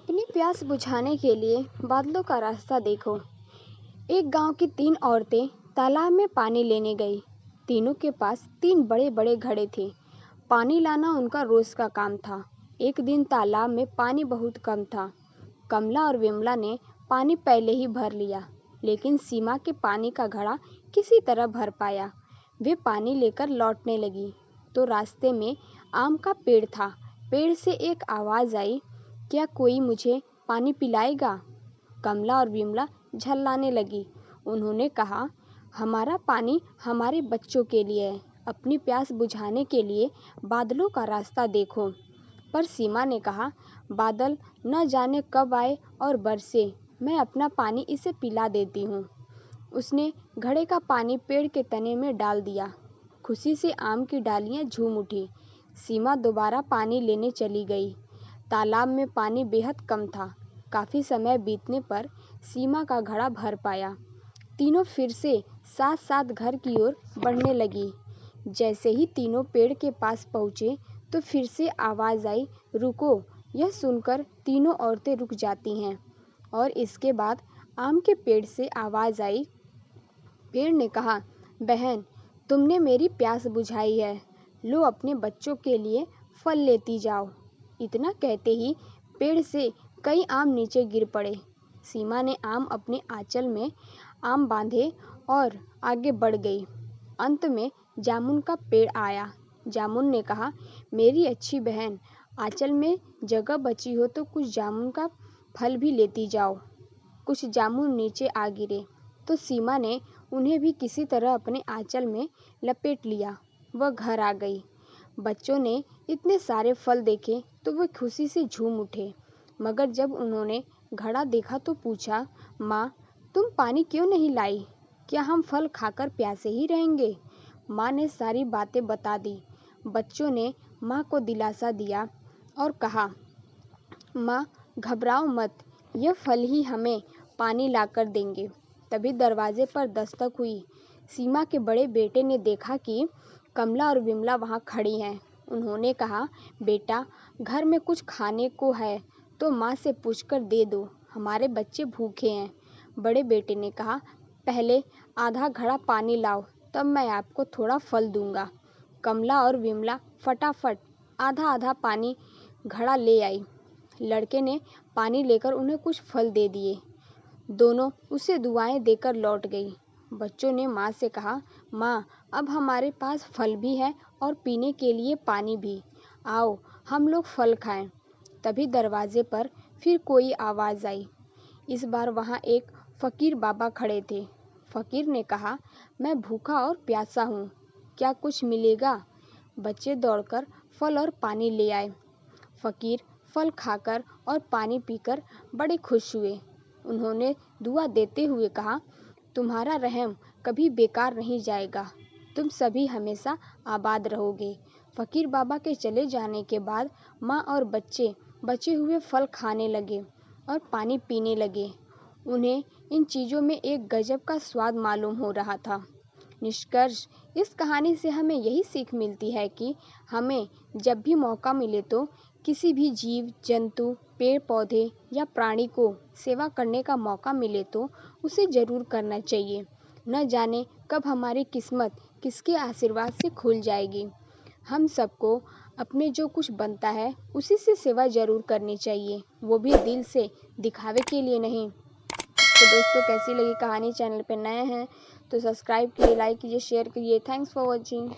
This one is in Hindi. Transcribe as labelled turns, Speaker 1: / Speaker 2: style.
Speaker 1: अपनी प्यास बुझाने के लिए बादलों का रास्ता देखो। एक गांव की 3 औरतें तालाब में पानी लेने गई। तीनों के पास 3 बड़े बड़े घड़े थे। पानी लाना उनका रोज का काम था। एक दिन तालाब में पानी बहुत कम था। कमला और विमला ने पानी पहले ही भर लिया, लेकिन सीमा के पानी का घड़ा किसी तरह भर पाया। वे पानी लेकर लौटने लगी तो रास्ते में आम का पेड़ था। पेड़ से एक आवाज आई, क्या कोई मुझे पानी पिलाएगा? कमला और विमला झल्लाने लगी। उन्होंने कहा, हमारा पानी हमारे बच्चों के लिए है। अपनी प्यास बुझाने के लिए बादलों का रास्ता देखो। पर सीमा ने कहा, बादल न जाने कब आए और बरसे, मैं अपना पानी इसे पिला देती हूँ। उसने घड़े का पानी पेड़ के तने में डाल दिया। खुशी से आम की डालियां झूम उठी। सीमा दोबारा पानी लेने चली गई। तालाब में पानी बेहद कम था। काफी समय बीतने पर सीमा का घड़ा भर पाया। तीनों फिर से साथ साथ घर की ओर बढ़ने लगी। जैसे ही तीनों पेड़ के पास पहुंचे तो फिर से आवाज आई, रुको। यह सुनकर तीनों औरतें रुक जाती हैं और इसके बाद आम के पेड़ से आवाज आई। पेड़ ने कहा, बहन, तुमने मेरी प्यास बुझाई है। लो, अपने बच्चों के लिए फल लेती जाओ। इतना कहते ही पेड़ से कई आम नीचे गिर पड़े। सीमा ने आम अपने आंचल में आम बांधे और आगे बढ़ गई। अंत में जामुन का पेड़ आया। जामुन ने कहा, मेरी अच्छी बहन, आंचल में जगह बची हो तो कुछ जामुन का फल भी लेती जाओ। कुछ जामुन नीचे आ गिरे तो सीमा ने उन्हें भी किसी तरह अपने आंचल में लपेट लिया। वह घर आ गई। बच्चों ने इतने सारे फल देखे तो वे खुशी से झूम उठे। मगर जब उन्होंने घड़ा देखा तो पूछा, माँ, तुम पानी क्यों नहीं लाई? क्या हम फल खाकर प्यासे ही रहेंगे? माँ ने सारी बातें बता दी। बच्चों ने माँ को दिलासा दिया और कहा, माँ, घबराओ मत, यह फल ही हमें पानी लाकर देंगे। तभी दरवाजे पर दस्तक हुई। सीमा के बड़े बेटे ने देखा कि कमला और विमला वहाँ खड़ी हैं। उन्होंने कहा, बेटा, घर में कुछ खाने को है तो माँ से पूछकर दे दो, हमारे बच्चे भूखे हैं। बड़े बेटे ने कहा, पहले आधा घड़ा पानी लाओ, तब मैं आपको थोड़ा फल दूंगा। कमला और विमला फटाफट आधा आधा पानी घड़ा ले आई। लड़के ने पानी लेकर उन्हें कुछ फल दे दिए। दोनों उसे दुआएं देकर लौट गई। बच्चों ने माँ से कहा, माँ, अब हमारे पास फल भी है और पीने के लिए पानी भी। आओ, हम लोग फल खाएं। तभी दरवाजे पर फिर कोई आवाज़ आई। इस बार वहाँ एक फकीर बाबा खड़े थे। फकीर ने कहा, मैं भूखा और प्यासा हूँ, क्या कुछ मिलेगा? बच्चे दौड़कर फल और पानी ले आए। फकीर फल खाकर और पानी पीकर बड़े खुश हुए। उन्होंने दुआ देते हुए कहा, तुम्हारा रहम कभी बेकार नहीं जाएगा, तुम सभी हमेशा आबाद रहोगे। फकीर बाबा के चले जाने के बाद माँ और बच्चे बचे हुए फल खाने लगे और पानी पीने लगे। उन्हें इन चीज़ों में एक गजब का स्वाद मालूम हो रहा था। निष्कर्ष, इस कहानी से हमें यही सीख मिलती है कि हमें जब भी मौका मिले तो किसी भी जीव जंतु, पेड़ पौधे या प्राणी को सेवा करने का मौका मिले तो उसे ज़रूर करना चाहिए। न जाने कब हमारी किस्मत किसके आशीर्वाद से खुल जाएगी। हम सबको अपने जो कुछ बनता है उसी से सेवा ज़रूर करनी चाहिए, वो भी दिल से, दिखावे के लिए नहीं। तो दोस्तों, कैसी लगी कहानी? चैनल पर नए हैं तो सब्सक्राइब कीजिए, लाइक कीजिए, शेयर कीजिए। Thanks for watching.